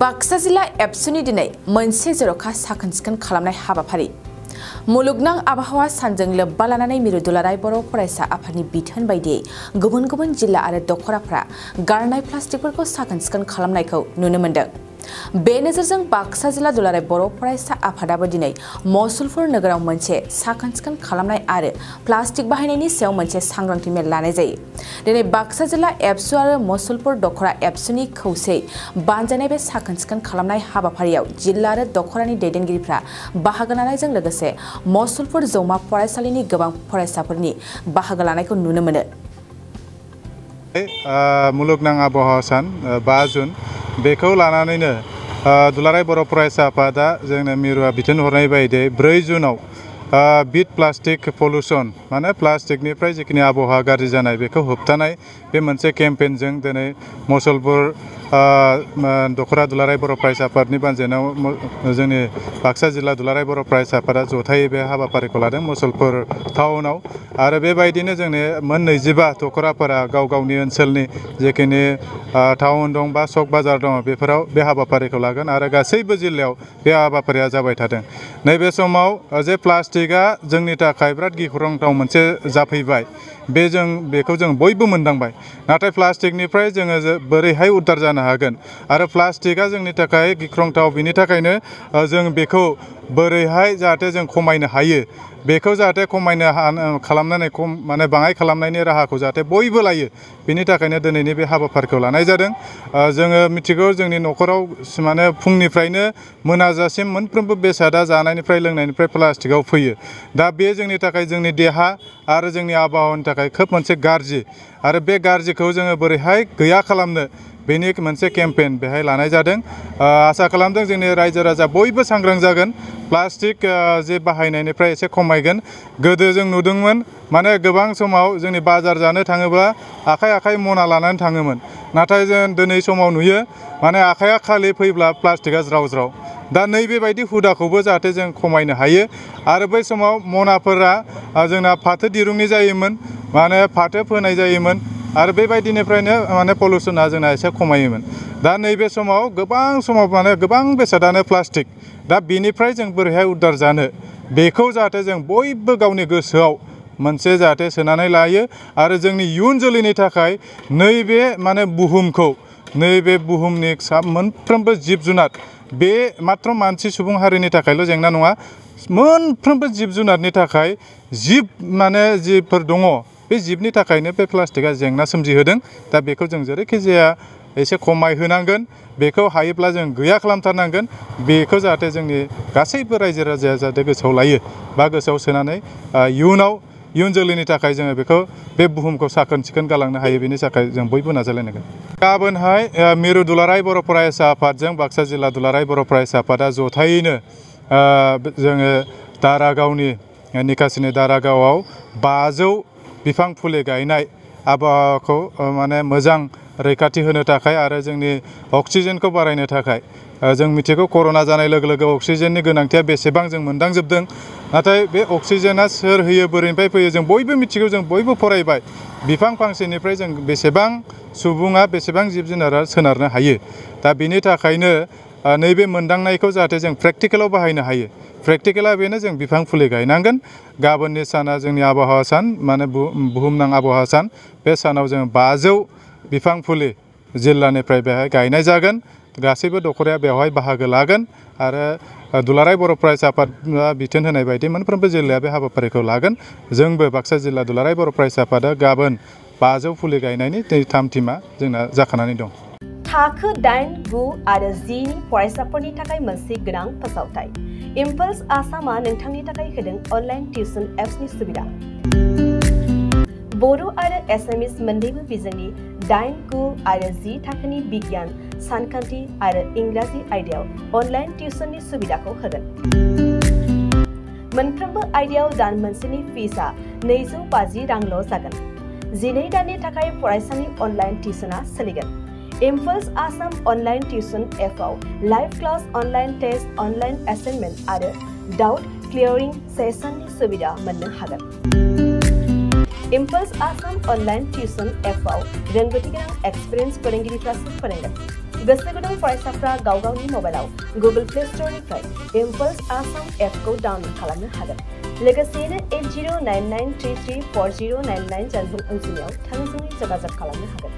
बाक्सा जिल्ला एबसुनि दिनै मोनसे जर'खा साखोन-सिखोन खालामनाय हाबाफारि मुलुगनां आबहावा सानजों लोब्बा लानानै मिरु दुलाराय बर' फरायसा आफादनि बिथोन बायदियै गुबुन गुबुन जिल्ला आरो दखराफ्रा गारनाय प्लास्टिकफोरखौ साखोन-सिखोन खालामनायखौ नुनो मोन्दों। बे नोजोरजों बाक्सा जिल्ला दुलाराय बर' फरायसा आफादाबो दिनै मसलपुर नोगोराव मोनसे साखोन-सिखोन खालामनाय आरो प्लास्टिक बाहायनायनि सायाव मोनसे सांग्रांथि मेल लानाय जायो। दिनै बाक्सा जिल्ला एबसु आरो मसलपुर दखरा एबसुनि खौसेयै बानजायनाय बे साखोन-सिखोन खालामनाय हाबाफारियाव जिल्ला आरो दखरानि दैदेनगिरिफ्रा बाहागो लानायजों लोगोसे मसलपुर जौमा फरायसालिनि गोबां फरायसाफोरनि बाहागो लानायखौ नुनो मोनो। मुलुगनां आबहावा सान 5 जुन बेखौ लानानैनो दुलाराय बर' फरायसा आफादा जोंनो मिरुआ बिथोन हरनाय बायदियै 4 जुनाव बिट प्लास्टिक पल्युसन माने प्लास्टिकनिफ्राय जिखिनि आबहावा गाज्रि जानाय बेखौ होबथानाय बे मोनसे केम्पेनजों दिनै मसलपुर दखरा दुलाराय बर' फरायसा आफादनि बानजायनायाव जोंनि बाक्सा जिल्ला दुलाराय बर' फरायसा आफादा जथायै बे हाबाफारिखौ लादों मसलपुर टाउनाव। आरो बेबायदिनो जोंनि मोन 25 दखराफोरा गाव गावनि ओनसोलनि जिखिनि टाउन दं बा सक बाजार दं बेफोराव बे हाबाफारिखौ लागोन आरो गासैबो जिल्लायाव बे हाबाफारिया जाबाय थादों। नैबे समाव जे प्लास्टिकआ जोंनि थाखाय बिराद गिख्रंथाव मोनसे जाफैबाय बेखौ जों बयबो मोनदांबाय। नाथाय प्लास्टिकनिफ्राय जोङो बोरैहाय उद्धार जानो हागोन आरो प्लास्टिकआ जोंनि थाखाय गिख्रंथाव बिनि थाखायनो जों बेखौ बोरैहाय जाहाथे जों खमायनो हायो बेखौ जाहाथे खालामनानै माने बाङाय खालामनायनि राहाखौ जाहाथे बयबो लायो बिनि थाखायनो दिनैनि बे हाबाफारिखौ लानाय जादों। जोङो मिथिगौ जोंनि न'खराव माने फुंनिफ्रायनो मोनाजासिम मोनफ्रोमबो बेसादा जानायनिफ्राय लोंनायनिफ्राय प्लास्टिकआव फैयो। दा बे जोंनि थाखाय जोंनि देहा आरो जोंनि आबहावानि थाखाय खोब मोनसे गाज्रि आरो बे गाज्रिखौ जोङो बोरैहाय गैया खालामनो बेनि मोनसे केम्पेन बेहाय लानाय जादों। आसा खालामदों जोंनि रायजो राजा बयबो सांग्रां जागोन प्लास्टिक जे बाहायनायनिफ्राय एसे खमायगोन। गोदो जों नुदोंमोन माने गोबां समाव जोंनि बाजार जानो थाङोब्ला आखाइ मना लानानै थाङोमोन, नाथाय जों दिनै समाव नुयो माने आखाइया खालि फैब्ला प्लास्टिकआ ज्राव। दा नैबेबायदि हुदाखौबो जाहाथे जों खमायनो हायो आरो बै समाव मनाफोरा जोंना फाथो दिरुंनि जायोमोन माने फाथो फोनाय जायोमोन आरो बेबायदिनिफ्रायनो माने पल्युसना जोंना एसे खमायोमोन। दा नैबे समाव गोबां बेसादानो प्लास्टिक। दा बेनिफ्राय जों बोरैहाय उद्धार जानो बेखौ जाहाथे जों बयबो गावनि गोसोआव मोनसे जाहाथे सोनानै लायो आरो जोंनि इयुन जोलैनि थाखाय नैबे माने बुहुमखौ नैबे बुहुमनि मोनफ्रोमबो जिब जुनार बे मात्र मानसि सुबुं हारिनि थाखायल' जेंना नङा, मोनफ्रोमबो जिब जुनारनि थाखाय जिबफोर दङ बे जिबनि थाखायनो बे प्लास्टिकआ जेंना सोमजिहोदों। दा बेखौ जों जेरैखि जाया एसे खमायहोनांगोन, बेखौ हायोब्ला जों गैया खालामथारनांगोन। बेखौ जाहाथे जोंनि गासैबो रायजो राजाया जाहाथे गोसोआव लायो बा गोसोआव सोनानै इयुन जोलैनि थाखाय जोङो बेखौ बे बुहुमखौ साखोन सिखोन गालांनो हायो बेनि थाखाय जों बयबो नाजालायनांगोन। गाबोनहाय मिरु दुलाराय बर' फरायसा आफादजों बाक्सा जिल्ला दुलाराय बर' फरायसा आफादा जथायैनो जोङो दारागावनि निकासिनि दारागावआव 500 बिफां फुलि गायनाय आबहावाखौ माने मोजां रैखाथि होनो थाखाय आरो जोंनि अक्सिजेनखौ बारायनो थाखाय जों मिथिगौ कर'ना जानाय लोगो लोगो अक्सिजेननि गोनांथिया बेसेबां जों मोनदांजोबदों। नाथाय बे अक्सिजेना सोर होयो बोरैनिफ्राय फैयो जों बयबो मिथिगौ, जों बयबो फरायबाय। बिफां फांसेनिफ्राय जों बेसेबां सुबुङा बेसेबां जिब जुनारा सोनारनो हायो। दा बेनि थाखायनो नैबे मोनदांनायखौ जाहाथे जों प्रेक्टिकेलाव बाहायनो हायो। प्रेक्टिकेला बेनो जों बिफां फुलि गायनांगोन। गाबोननि साना जोंनि आबहावा सान माने बुहुमनां आबहावा सान। बे सानाव जों 500 बिफां फुलि जिल्लानिफ्राय बेहाय गायनाय जागोन। गासैबो दखराया बेवहाय बाहागो लागोन आरो दुलाराय बर' फरायसा आफादा बिथोन होनाय बायदि मोनफ्रोमबो जिल्लाया बे हाबाफारिखौ लागोन। जोंबो बाक्सा जिल्ला दुलाराय बर' फरायसा आफादा गाबोन 500 फुलि गायनायनि 3 टिमा जोंना जाखानानै दं। थाखो 8, 9 आरो 10 नि फरायसाफोरनि थाखाय मोनसे गोनां फोसावथाय। इम्पल्स आसामआ नोंथांनि थाखाय होदों अनलाइन टिउसन एप्सनि सुबिदा। बर' आरो एसामिस मोन्नैबो बिजोंनि 8, 9 आरो 10 थाखोनि बिगियान, सानखान्थि आरो इंराजि आयदायाव अनलाइन टिउसननि सुबिदाखौ होगोन। मोनफ्रोमबो आयदायाव दान मोनसेनि फिसआ 250 रांल' जागोन। 12 दाननि थाखाय फरायसानि अनलाइन टिउसनआ सोलिगोन। इम्पल्स आसाम अनलाइन टिउसन एपआव live class, online test, online assignment आरो डाउट क्लियरिं सेसननि सुबिदा मोननो हागोन। इम्पल्स आसाम अनलाइन टिउसन एपआव रोंगौथि गोनां एक्सपिरियेन्स फोरोंगिरिफ्रासो फोरोंगोन। गोसो गुदुं फरायसाफ्रा गाव गावनि मबाइलाव गुगल प्ले स्ट'रनिफ्राय इम्पल्स आसाम एपखौ डाउनल'ड खालामनो हागोन। लोगोसेयैनो 8099334099 जानबुं अनजिमायाव थोंजोङै जगाजग खालामनो हागोन।